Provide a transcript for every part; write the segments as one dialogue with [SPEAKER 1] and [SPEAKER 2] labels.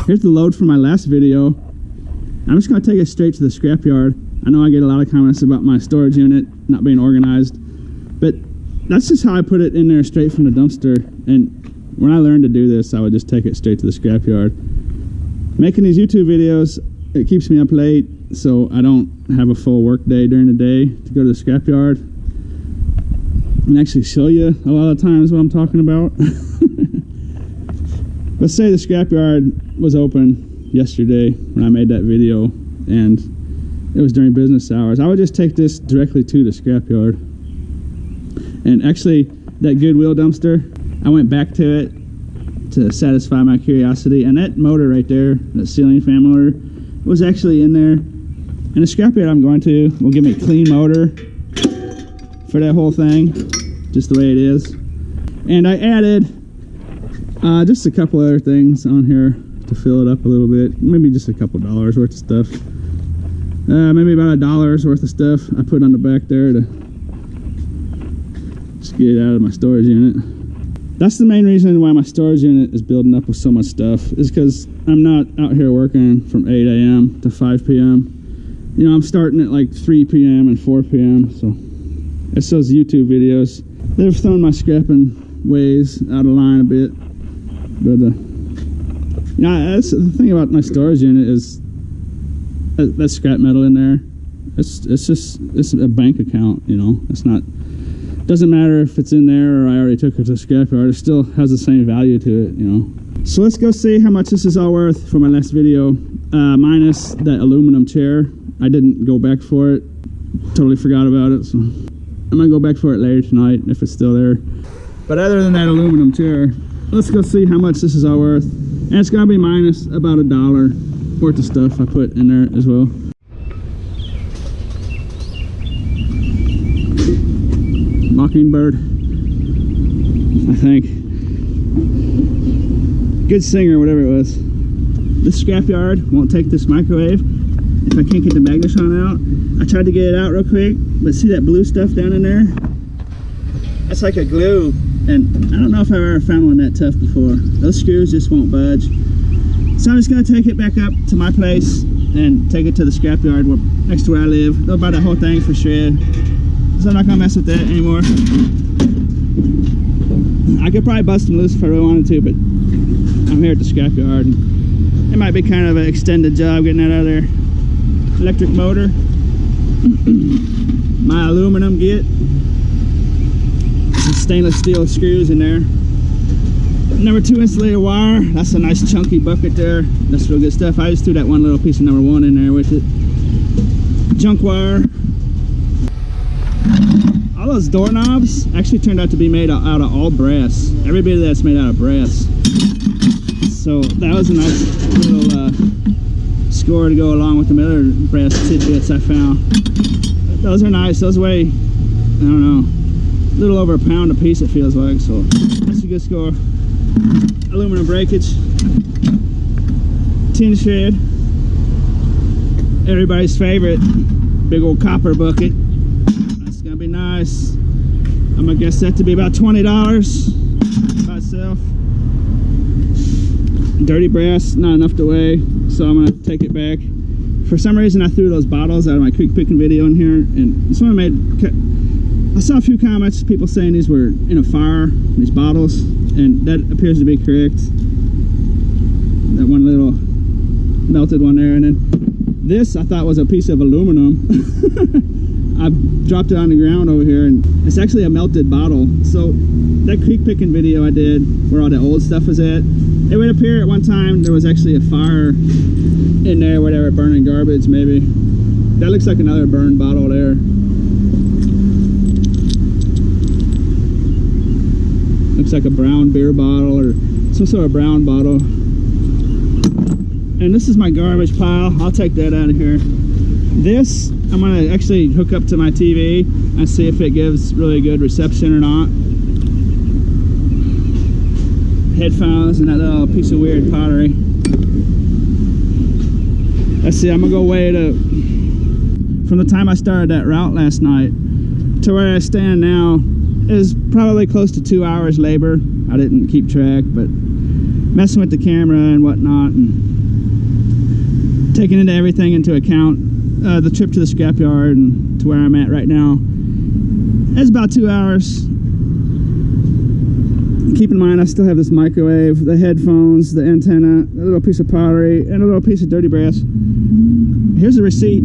[SPEAKER 1] Here's the load for my last video. I'm just gonna take it straight to the scrapyard. I know I get a lot of comments about my storage unit not being organized, but that's just how I put it in there straight from the dumpster. And when I learned to do this, I would just take it straight to the scrapyard. Making these YouTube videos, it keeps me up late, so I don't have a full work day during the day to go to the scrapyard and actually show you a lot of times what I'm talking about. Let's say the scrapyard was open yesterday when I made that video and it was during business hours. I would just take this directly to the scrapyard. And actually, that Goodwill dumpster, I went back to it to satisfy my curiosity, and that motor right there, that ceiling fan motor, was actually in there. And the scrapyard I'm going to will give me a clean motor for that whole thing, just the way it is. And I added just a couple other things on here to fill it up a little bit, maybe just a couple dollars worth of stuff. Maybe about $1 worth of stuff I put on the back there to just get it out of my storage unit. That's the main reason why my storage unit is building up with so much stuff, is because I'm not out here working from 8 a.m. to 5 p.m. You know, I'm starting at like 3 p.m. and 4 p.m. So it's those YouTube videos. They've thrown my scrapping ways out of line a bit. But yeah, that's the thing about my storage unit is that scrap metal in there. It's a bank account, you know. It's not. Doesn't matter if it's in there or I already took it to the scrapyard. It still has the same value to it, you know. So let's go see how much this is all worth for my last video, minus that aluminum chair. I didn't go back for it. Totally forgot about it. So I'm gonna go back for it later tonight if it's still there. But other than that aluminum chair, let's go see how much this is all worth. And it's gonna be minus about $1 worth of stuff I put in there as well. Mockingbird, I think. Good singer, whatever it was. This scrapyard won't take this microwave if I can't get the magnetron out. I tried to get it out real quick, but see that blue stuff down in there? That's like a glue, and I don't know if I've ever found one that tough before. Those screws just won't budge. So I'm just gonna take it back up to my place and take it to the scrapyard next to where I live. They'll buy the whole thing for shred. So I'm not gonna mess with that anymore. I could probably bust them loose if I really wanted to, but I'm here at the scrapyard. And it might be kind of an extended job getting that out of there. Electric motor. My aluminum git. Some stainless steel screws in there. Number 2 insulated wire. That's a nice chunky bucket there. That's real good stuff. I just threw that one little piece of number 1 in there with it. Junk wire. All those doorknobs actually turned out to be made out of all brass. Every bit of that's made out of brass. So that was a nice little score to go along with the other brass tidbits I found. Those are nice. Those weigh, I don't know, a little over a pound a piece it feels like. So that's a good score. Aluminum breakage. Tin shed. Everybody's favorite. Big old copper bucket. Gonna be nice. I'm gonna guess that to be about $20 by itself. Dirty brass, not enough to weigh, so I'm gonna take it back. For some reason I threw those bottles out of my creek picking video in here, and someone I saw a few comments, people saying these were in a fire, these bottles, and that appears to be correct. That one little melted one there, and then this I thought was a piece of aluminum. I dropped it on the ground over here, and it's actually a melted bottle. So that creek picking video I did where all the old stuff was at, it would appear at one time there was actually a fire in there where they were burning garbage. Maybe that looks like another burned bottle there. Looks like a brown beer bottle or some sort of brown bottle. And this is my garbage pile. I'll take that out of here. This I'm gonna actually hook up to my TV and see if it gives really good reception or not. Headphones and that little piece of weird pottery. Let's see, I'm gonna go weigh it up. From the time I started that route last night to where I stand now is probably close to 2 hours labor. I didn't keep track, but messing with the camera and whatnot, and taking everything into account, the trip to the scrapyard and to where I'm at right now, it's about 2 hours. Keep in mind, I still have this microwave, the headphones, the antenna, a little piece of pottery, and a little piece of dirty brass. Here's the receipt.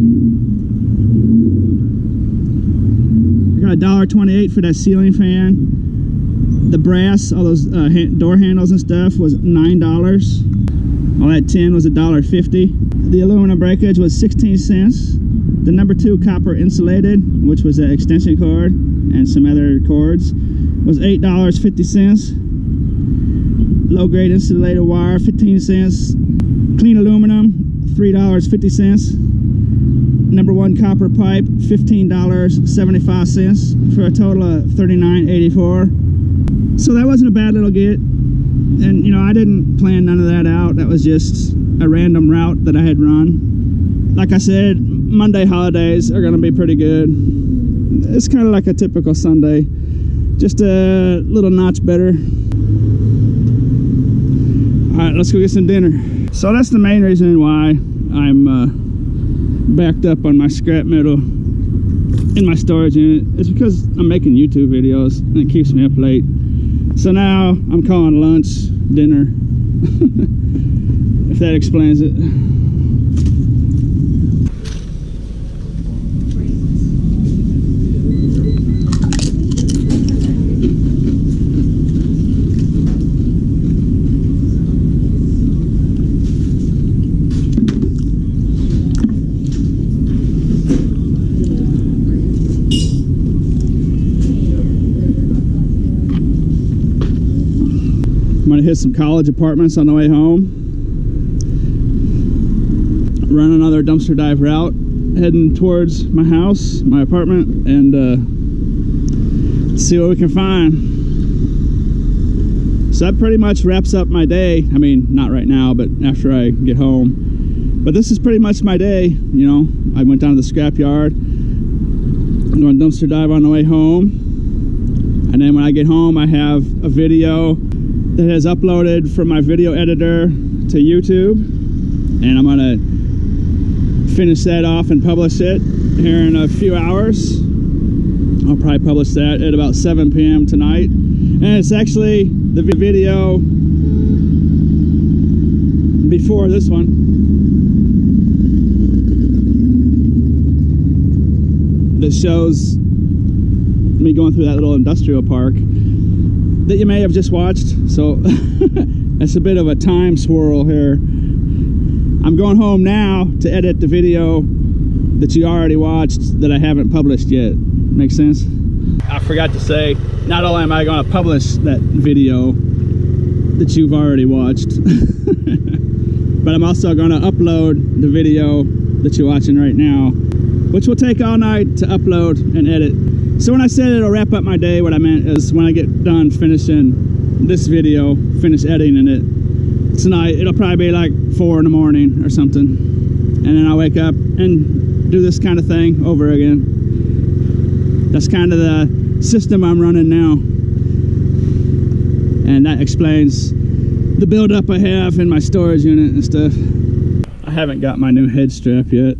[SPEAKER 1] I got $1.28 for that ceiling fan. The brass, all those door handles and stuff, was $9. All that tin was $1.50. The aluminum breakage was 16 cents. The number 2 copper insulated, which was an extension cord and some other cords, was $8.50. Low grade insulated wire, 15 cents. Clean aluminum, $3.50. Number 1 copper pipe, $15.75 for a total of $39.84. So that wasn't a bad little get. And you know, I didn't plan none of that out. That was just a random route that I had run. Like I said, Monday holidays are gonna be pretty good. It's kind of like a typical Sunday, just a little notch better. All right, let's go get some dinner. So that's the main reason why I'm backed up on my scrap metal in my storage unit. It's because I'm making YouTube videos and it keeps me up late. So now I'm calling lunch dinner, if that explains it. I'm gonna hit some college apartments on the way home. Run another dumpster dive route, heading towards my house, my apartment, and see what we can find. So that pretty much wraps up my day. I mean, not right now, but after I get home. But this is pretty much my day, you know. I went down to the scrapyard. I'm going to dumpster dive on the way home. And then when I get home, I have a video that has uploaded from my video editor to YouTube, and I'm gonna finish that off and publish it here in a few hours. I'll probably publish that at about 7 p.m. tonight, and it's actually the video before this one. That shows me going through that little industrial park that you may have just watched. So that's a bit of a time swirl here. I'm going home now to edit the video that you already watched that I haven't published yet. Make sense? I forgot to say, not only am I going to publish that video that you've already watched, but I'm also going to upload the video that you're watching right now, which will take all night to upload and edit. So when I said it'll wrap up my day, what I meant is when I get done finishing this video, finish editing it tonight, it'll probably be like 4 in the morning or something. And then I'll wake up and do this kind of thing over again. That's kind of the system I'm running now. And that explains the buildup I have in my storage unit and stuff. I haven't got my new head strap yet.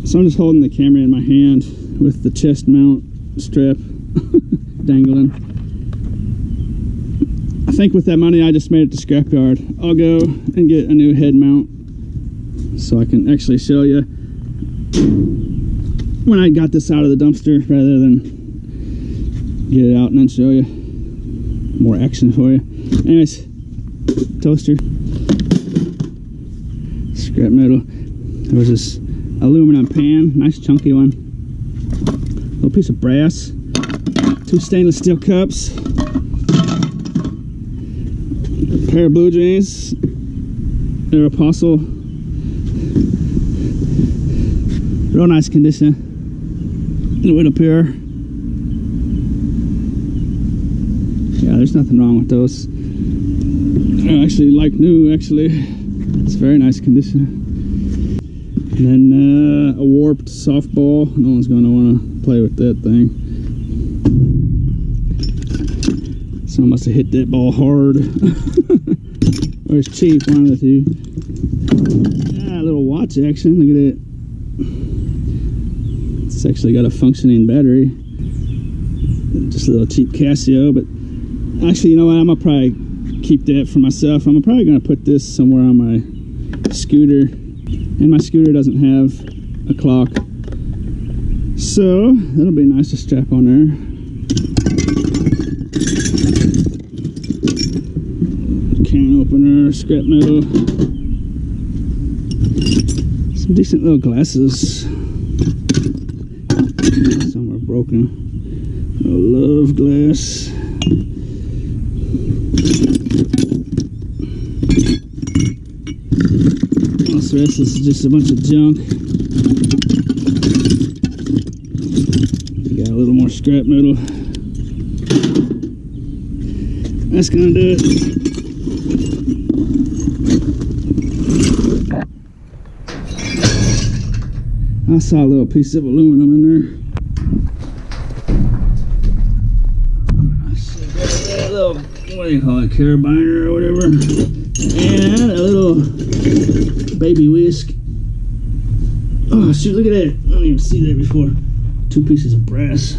[SPEAKER 1] So I'm just holding the camera in my hand with the chest mount strap dangling. I think with that money I just made at the scrapyard, I'll go and get a new head mount so I can actually show you when I got this out of the dumpster rather than get it out and then show you more action for you. Anyways, toaster, scrap metal. There was this aluminum pan, nice chunky one. Little piece of brass, 2 stainless steel cups, a pair of blue jeans, they're Apostle, real nice condition, and wood up here. Yeah, there's nothing wrong with those. They're actually like new, actually. It's very nice condition. And then a warped softball. No one's going to want to play with that thing. Someone must have hit that ball hard. Or it's cheap, one of the two. Yeah, a little watch action. Look at it. It's actually got a functioning battery. Just a little cheap Casio, but actually, you know what? I'm gonna probably keep that for myself. I'm probably gonna put this somewhere on my scooter, and my scooter doesn't have a clock, so that'll be nice to strap on there. Can opener, scrap metal, some decent little glasses. Some are broken. A love glass. The rest is just a bunch of junk. Got a little more scrap metal. That's gonna do it. I saw a little piece of aluminum in there. I should get that little, what do you call it, carabiner or whatever. And a little baby whisk. Oh shoot, look at that. I didn't even see that before. 2 pieces of brass.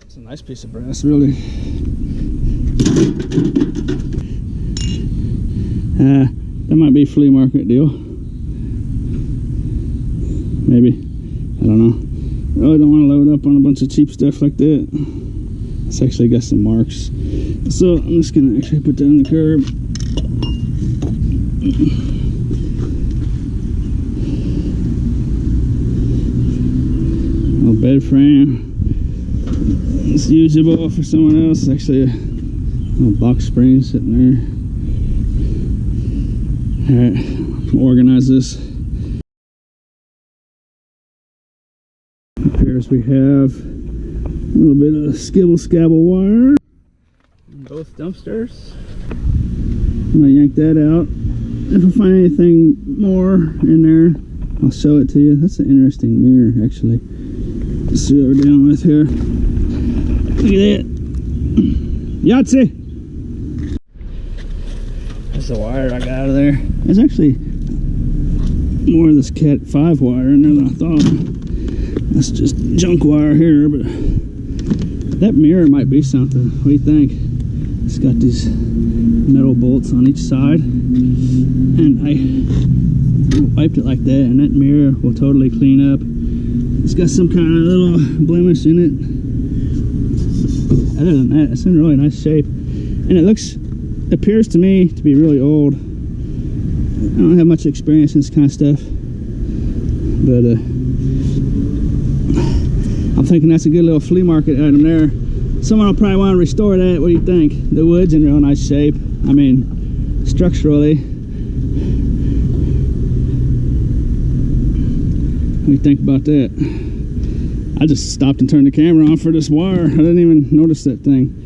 [SPEAKER 1] It's a nice piece of brass, really. That might be a flea market deal. Maybe. I don't know. I really don't want to load up on a bunch of cheap stuff like that. It's actually got some marks. So I'm just going to actually put that on the curb. Little bed frame. It's usable for someone else. It's actually a little box spring sitting there. Alright, organize this. Up here we have a little bit of skibble-scabble wire in both dumpsters. I'm going to yank that out. If I find anything more in there, I'll show it to you. That's an interesting mirror, actually. Let's see what we're dealing with here. Look at that. Yahtzee! That's the wire I got out of there. There's actually more of this Cat 5 wire in there than I thought. That's just junk wire here, but that mirror might be something. What do you think? It's got these metal bolts on each side, and I wiped it like that, and that mirror will totally clean up. It's got some kind of little blemish in it. Other than that, it's in really nice shape, and it appears to me to be really old. I don't have much experience in this kind of stuff, but I'm thinking that's a good little flea market item there. Someone will probably want to restore that. What do you think? The wood's in real nice shape. I mean, structurally. What do you think about that? I just stopped and turned the camera on for this wire. I didn't even notice that thing.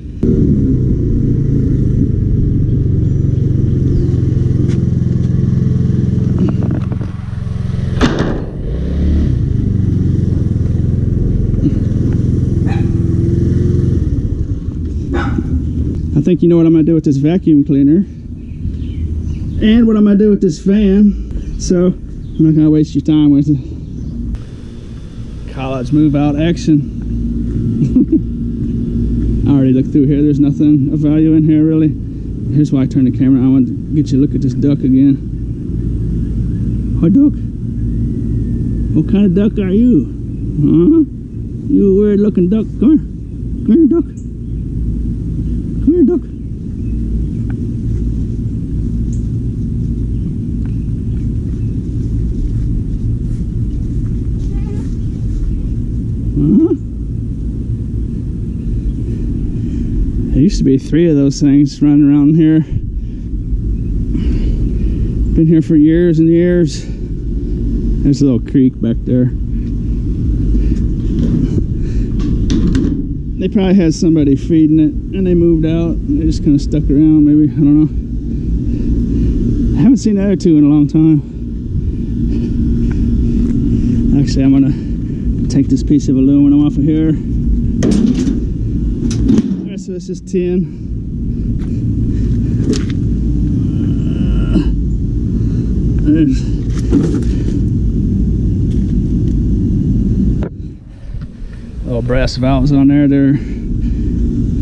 [SPEAKER 1] I think you know what I'm going to do with this vacuum cleaner and what I'm going to do with this fan, so I'm not going to waste your time with it. College move out action. I already looked through here. There's nothing of value in here really. Here's why I turned the camera on. I wanted to get you a look at this duck again. Hi duck. What kind of duck are you? Huh? You a weird looking duck. Come here. Come here, duck. Come here, duck. There used to be 3 of those things running around here. Been here for years and years. There's a little creek back there. They probably had somebody feeding it and they moved out and they just kind of stuck around, maybe. I don't know. I haven't seen the other 2 in a long time. Actually, I'm gonna Take this piece of aluminum off of here. The rest of this is tin. Little brass valves on there. They're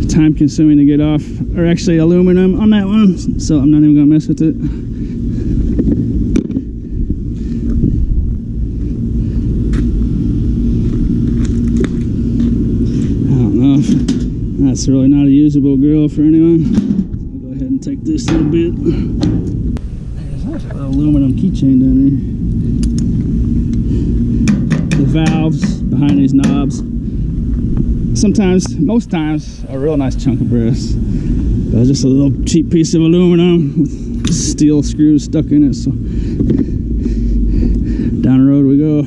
[SPEAKER 1] time consuming to get off. Or actually aluminum on that one, so I'm not even gonna mess with it. I don't know if that's really not a usable grill for anyone. I'll go ahead and take this little bit. There's a little aluminum keychain down here. The valves behind these knobs. Sometimes, most times, a real nice chunk of brass. But just a little cheap piece of aluminum with steel screws stuck in it. So down the road we go.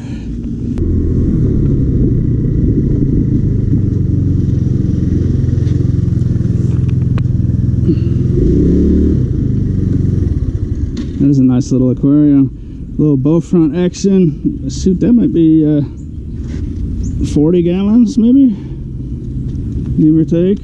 [SPEAKER 1] That is a nice little aquarium. Little bow front action. Shoot, that might be 40 gallons maybe, give or take.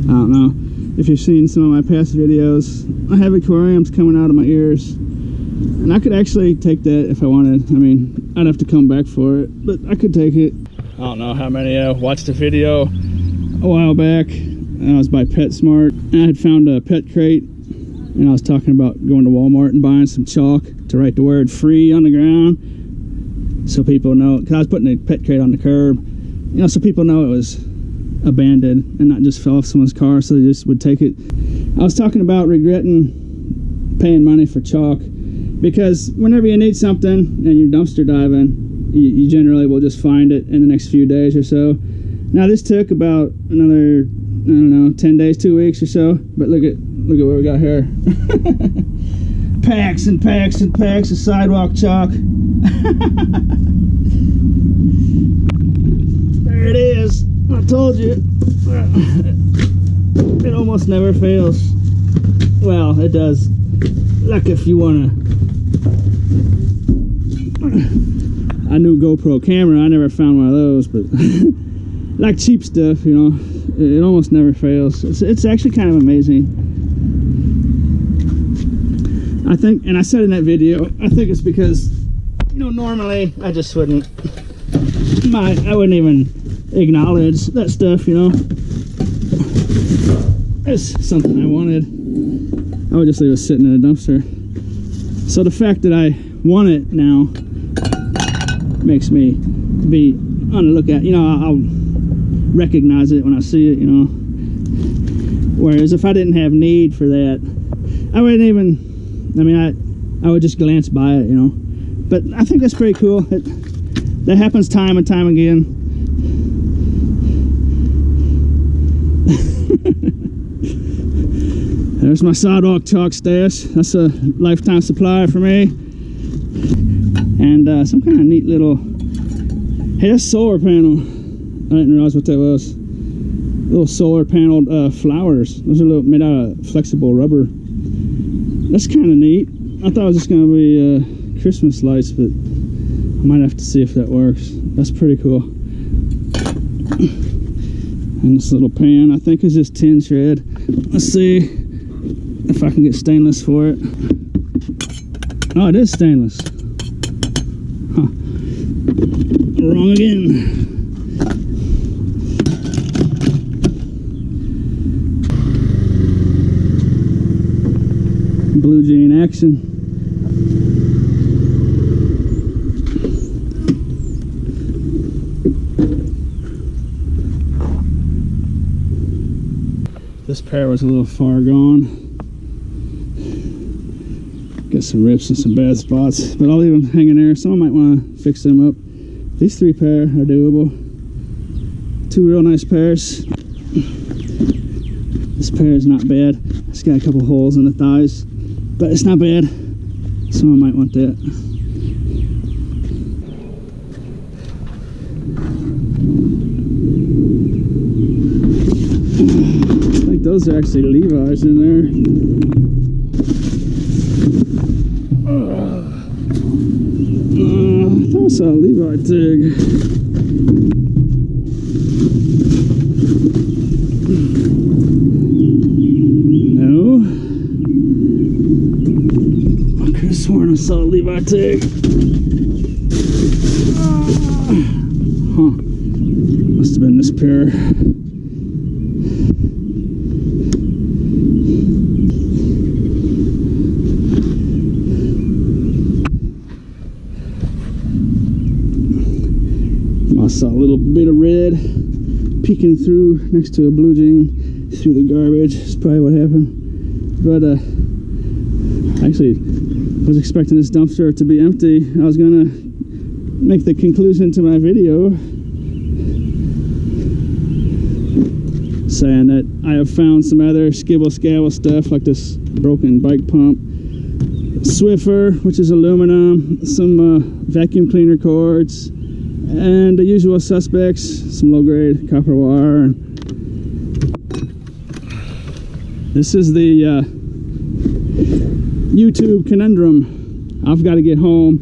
[SPEAKER 1] I don't know if you've seen some of my past videos. I have aquariums coming out of my ears, and I could actually take that if I wanted. I mean, I'd have to come back for it, but I could take it. I don't know how many watched the video a while back. I was by PetSmart, and I had found a pet crate, and I was talking about going to Walmart and buying some chalk to write the word free on the ground, so people know, because I was putting a pet crate on the curb, you know, so people know it was abandoned and not just fell off someone's car, so they just would take it. I was talking about regretting paying money for chalk, because whenever you need something and you're dumpster diving, you generally will just find it in the next few days or so. Now this took about another, I don't know, 10 days, 2 weeks or so, but look at what we got here. Packs and packs and packs of sidewalk chalk. There it is. I told you. It almost never fails. Well, it does. Like if you want a new GoPro camera, I never found one of those, but like cheap stuff, you know, it almost never fails. It's actually kind of amazing. I think, and I said in that video, I think it's because, you know, normally I just wouldn't, I wouldn't even acknowledge that stuff, you know. It's something I wanted. I would just leave it sitting in a dumpster. So the fact that I want it now makes me be on the lookout. You know, I'll recognize it when I see it, you know. Whereas if I didn't have need for that, I wouldn't even, I mean, I would just glance by it, you know. But I think that's pretty cool. That happens time and time again. There's my sidewalk chalk stash. That's a lifetime supply for me. And some kind of neat little, hey, that's solar panel. I didn't realize what that was. Little solar paneled flowers. Those are made out of flexible rubber. That's kind of neat. I thought it was just going to be Christmas lights, but I might have to see if that works. That's pretty cool. And this little pan, I think, is just tin shred. Let's see if I can get stainless for it. Oh, it is stainless. Huh. Wrong again. Blue jean action. This pair was a little far gone. Got some rips and some bad spots, but I'll leave them hanging there. Someone might want to fix them up. These three pair are doable. Two real nice pairs. This pair is not bad. It's got a couple holes in the thighs, but it's not bad. Someone might want that. I think those are actually Levi's in there. saw a Levi tag. No. I could have sworn I saw a Levi tag. Huh. Must have been this pair. I saw a little bit of red peeking through next to a blue jean through the garbage. That's probably what happened. But actually was expecting this dumpster to be empty. I was gonna make the conclusion to my video saying that I have found some other skibble-scabble stuff like this broken bike pump, Swiffer, which is aluminum, some vacuum cleaner cords, and the usual suspects, some low-grade copper wire. This is the YouTube conundrum. I've got to get home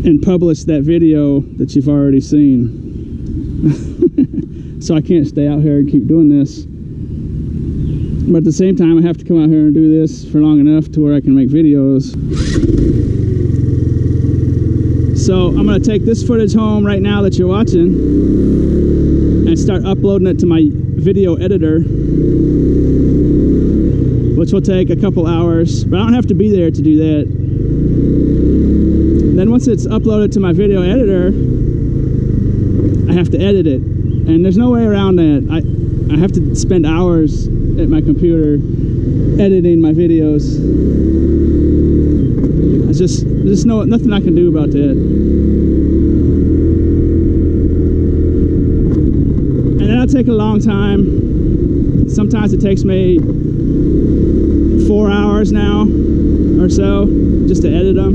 [SPEAKER 1] and publish that video that you've already seen. So I can't stay out here and keep doing this. But at the same time, I have to come out here and do this for long enough to where I can make videos. So I'm going to take this footage home right now that you're watching and start uploading it to my video editor, which will take a couple hours, but I don't have to be there to do that. Then once it's uploaded to my video editor, I have to edit it, and there's no way around that. I have to spend hours at my computer editing my videos. There's just nothing I can do about that. And that'll take a long time. Sometimes it takes me 4 hours now or so just to edit them.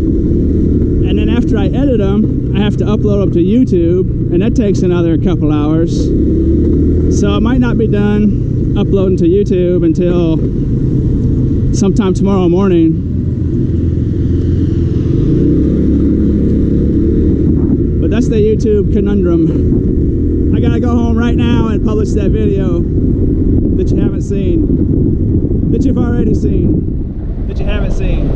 [SPEAKER 1] And then after I edit them, I have to upload them to YouTube, and that takes another couple hours. So it might not be done uploading to YouTube until sometime tomorrow morning. But that's the YouTube conundrum. I gotta go home right now and publish that video that you haven't seen, that you've already seen, that you haven't seen.